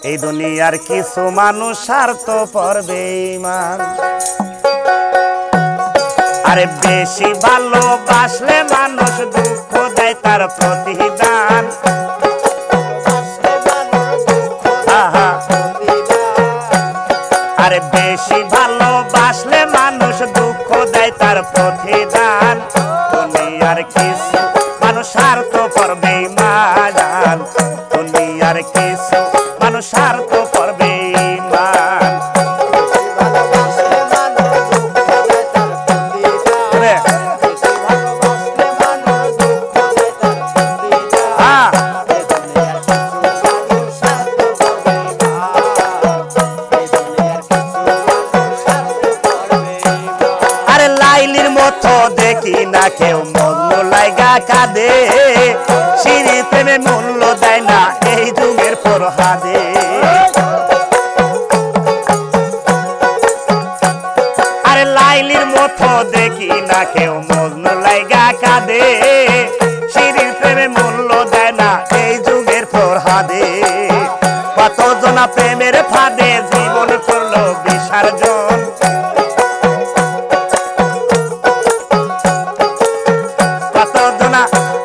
[SPEAKER 1] এই দুনিয়ার কিছু মানুষ স্বার্থপর বেঈমান আরে বেশি ভালোবাসলে মানুষ দুঃখ দেয় তার প্রতিদান আরে বেশি ভালোবাসলে মানুষ দুঃখ দেয় তার প্রতিদান দুনিয়ার কিছু মানুষ স্বার্থপর বেঈমান দুনিয়ার কিছু মানুষ স্বার্থপর বেঈমান মতো দেখি না কেউ মজনু লাইগা কাঁদে সিঁড়ি প্রেমে মূল্য দেয় না এই যুগের ফরহাদে আরে লাইলির মতো দেখি না কেউ মজনু লাইগা কাঁদে সিঁড়ির প্রেমে মূল্য দেয় না এই যুগের ফরহাদে কতজনা প্রেমের ফাঁদে জীবন করলো বিসর্জন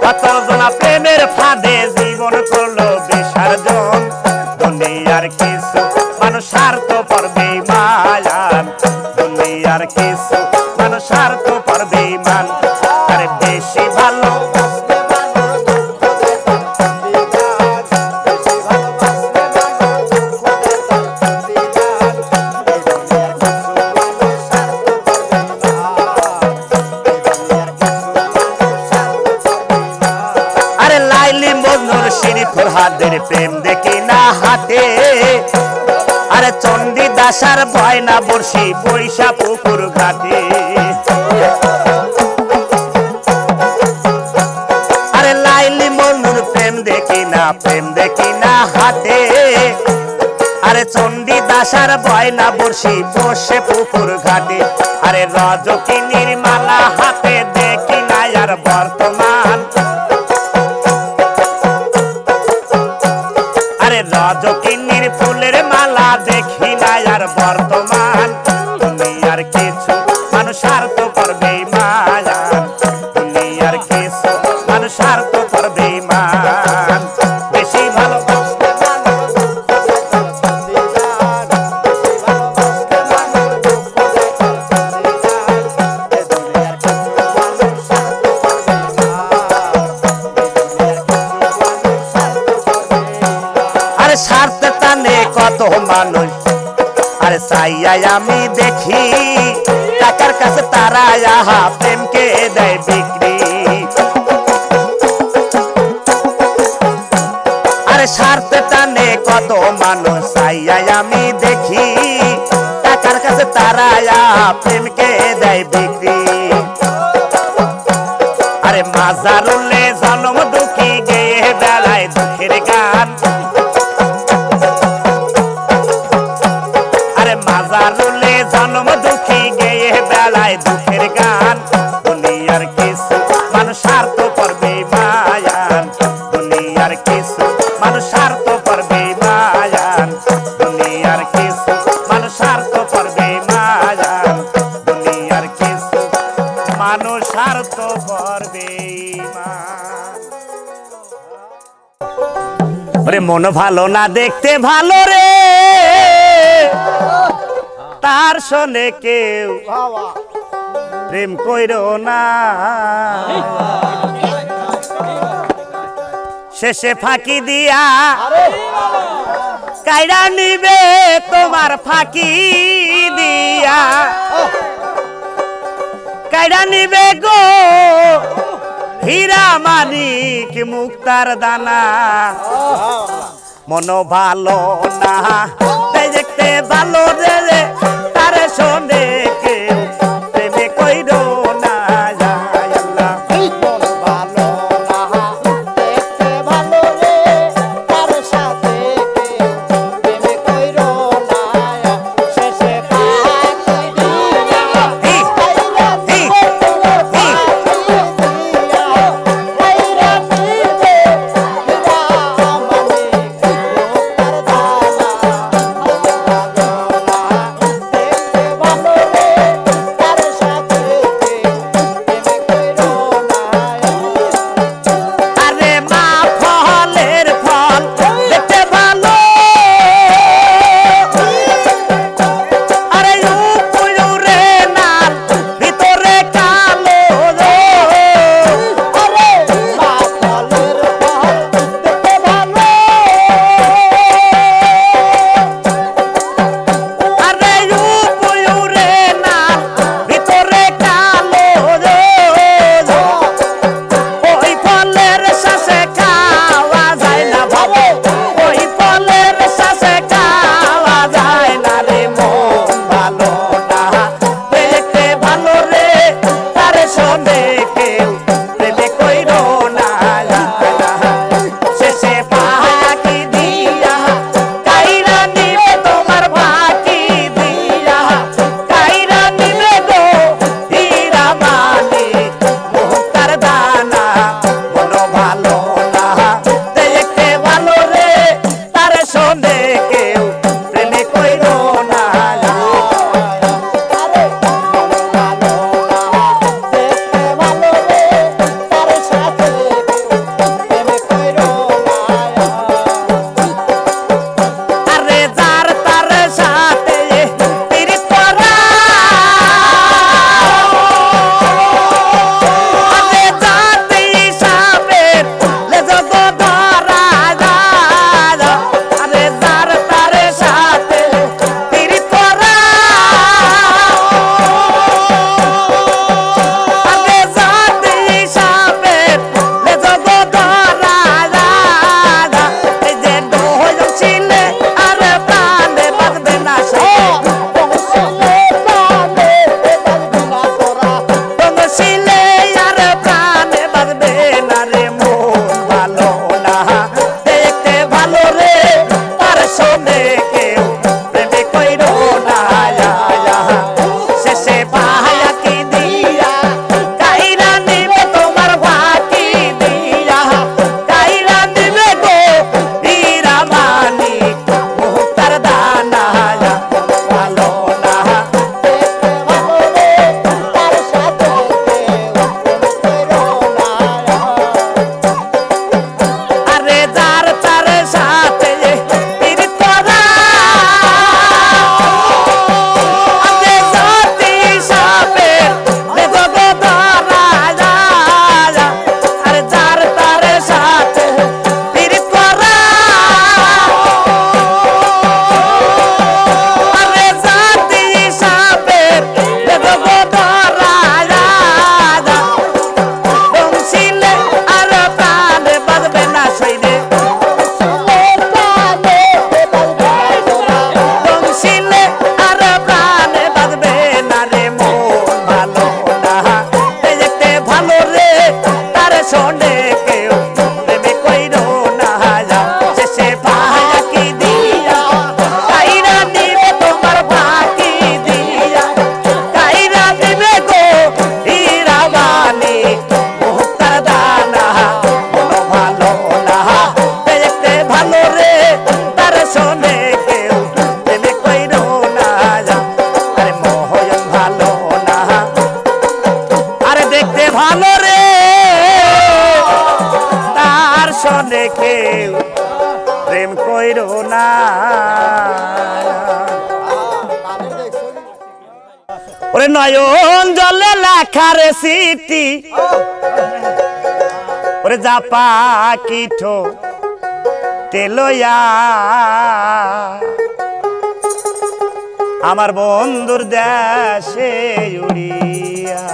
[SPEAKER 1] কতজনা প্রেমের ফাঁদে জীবন করলো বিসর্জন দুনিয়ার কিছু মানুষ স্বার্থপর বেঈমান দুনিয়ার কিছু মানুষ স্বার্থপর বেঈমান আরে বেশি ভালো ফরহাদের প্রেম দেখি না হাতে আরে চন্ডী দাসার ভয় না বর্ষি বৈশা পুকুর ঘাটে আরে লাইলি মজনুর প্রেম দেখি না হাতে আরে চন্ডী দাসার ভয় না বর্ষি বসে পুকুর ঘাটে আরে রজকিনীর মালা হাতে দেখি না আর বর্তমান রজকিনীর ফুলের মালা দেখি না আর বর্তমান দুনিয়ার কিছু মানুষ স্বার্থপর বেঈমান দুনিয়ার কিছু মানুষ স্বার্থপর বেঈমান বেশি ভালো স্বার্থে টানে কত মানুষ আরে চাইয়াই আমি দেখি টাকার কাছে তারা আহা প্রেমকে দেয় বিক্রি আরে স্বার্থে টানে কত মানুষ চাইয়াই আমি দেখি টাকার কাছে তারা আহা প্রেমকে দেয় বিক্রি আরে মাজারুলে জনম দুঃখী গেয়ে বেলায় দুঃখের গান মাজারুলে জন্ম দুঃখী গেয়ে বেলায় দুঃখের গান দুনিয়ার কিছু মানুষ স্বার্থপর বেঈমান দুনিয়ার কিছু মানুষ স্বার্থপর বেঈমান দুনিয়ার কিছু মানুষ স্বার্থপর বেঈমান দুনিয়ার কিছু মানুষ স্বার্থপর বেঈমান ওরে মন ভালো না দেখতে ভালো রে তার শোনে কেউ প্রেম কইরো না শেষে ফাঁকি দিয়া কাইরা নিবে তোমার ফাঁকি দিয়া কাইরা নিবে গো হীরা মানিক মুক্তার দানা মন ভালো না দেখতে ভালো রে তারে শোনে কেউ প্রেমে কইরো না
[SPEAKER 2] ভালো
[SPEAKER 1] ভালো রে তার সনে কেউ প্রেম কইরো না ওরে নয়ন জলে লেখার সিটি ওরে জাপা কিঠো তেলয়া আমার বন্ধুর দেশে উড়িয়া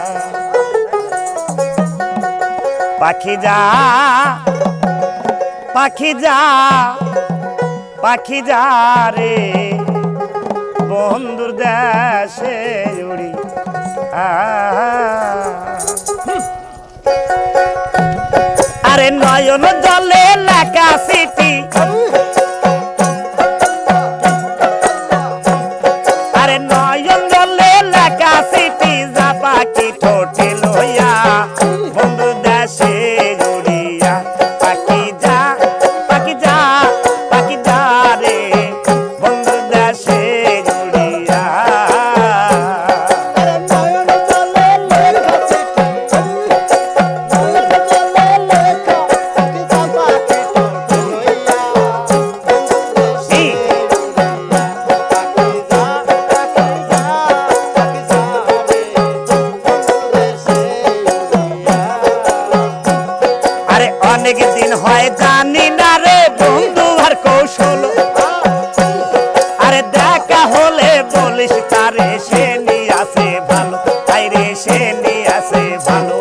[SPEAKER 1] পাখি যা পাখি যা পাখি যা রে বন্ধুর দেশে উড়ি আরে নয়ন জলে লেখা সিটি আরে নয়ন জলে লেখা সিটি যা পাখি ঠোঁটে লইয়া বন্ধু দেশে উড়িয়া পাখি যা পাখি যা পাখি যা রে বন্ধু দেশে উড়িয়া অনেক দিন হয় জানি না রে বন্ধু আর কৌশল আরে দেখা হলে বলিস তারে সে নিয়ে আসে ভালো তাই রে সে নিয়ে আসে ভালো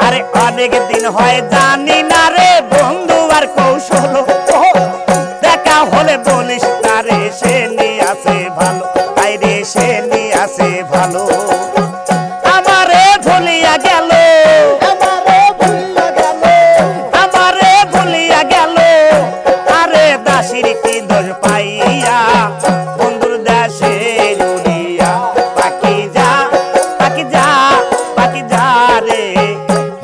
[SPEAKER 1] আরে অনেক দিন হয় জানি না রে বন্ধু আর কৌশল দেখা হলে বলিস তারে সে নিয়ে আসে ভালো তাই রে সে নিয়ে আসে ভালো ভুলিয়া গেল আমারে ভুলিয়া গেল আরে দাসির কি দোষ পাইয়া বন্ধুর দেশে উড়িয়া পাখি যা পাখি যা পাখি যা রে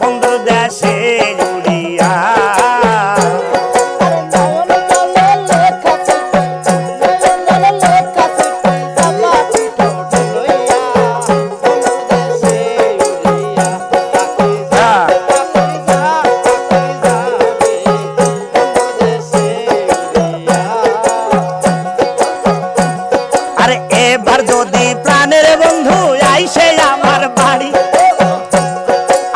[SPEAKER 1] বন্ধুর দেশে উড়িয়া এবার যদি প্রাণের বন্ধু আইসে আমার বাড়ি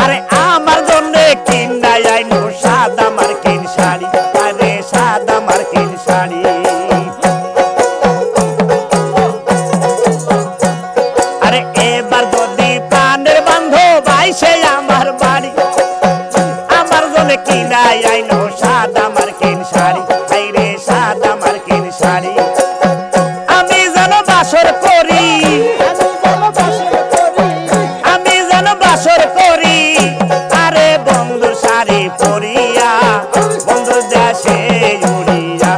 [SPEAKER 1] আরে আমার জন্য কিনা আইনো সাদা মার্কিন শাড়ি আরে সাদা মার্কিন শাড়ি আরে এবার যদি প্রাণের বন্ধু আইসে আমার বাড়ি আমার জন্য কিনা আইনো সাদা মার্কিন শাড়ি আরে সাদা মার্কিন শাড়ি বাসর করি আমি যেন বাসর করি আরে বন্ধুর শাড়ি পরিয়া বন্ধুর দেশে উড়িয়া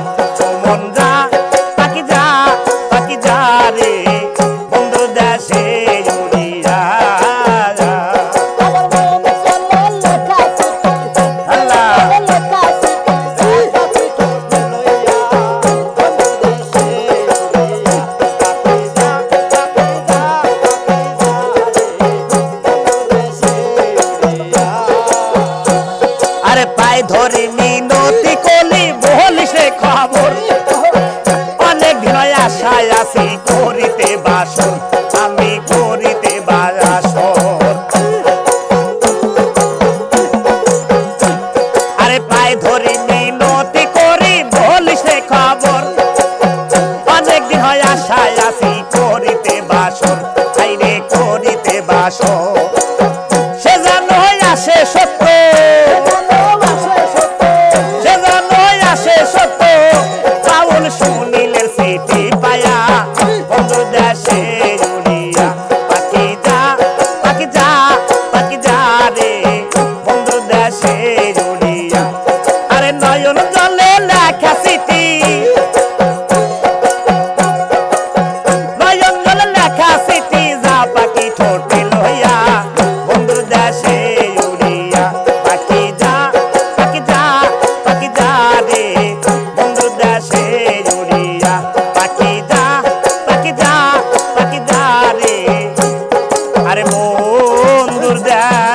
[SPEAKER 1] মন যা পাখি যা পাখি যা রে বন্ধুর দেশে উড়িয়া ধরে মিনতি কলি বলিস খবর অনেক দিন আশায় আছি করিতে বাসর আমি করিতে বাসর আরে পায়ে ধরে মিনতি করি বলিস খবর অনেক দিন আশায় আছি করিতে বাসর আইরে করিতে বাসর সে জানো আসে সত্য সুনীলের সিটি পায়া বন্ধু দেশে উড়িয়া পাখি যা পাখি যা পাখি যা রে বন্ধু দেশে উড়িয়া আরে নয়ন জলে লেখা সিটি নয়ন জলে লেখা সিটি যা পাখি ঠোঁটে লইয়া যায়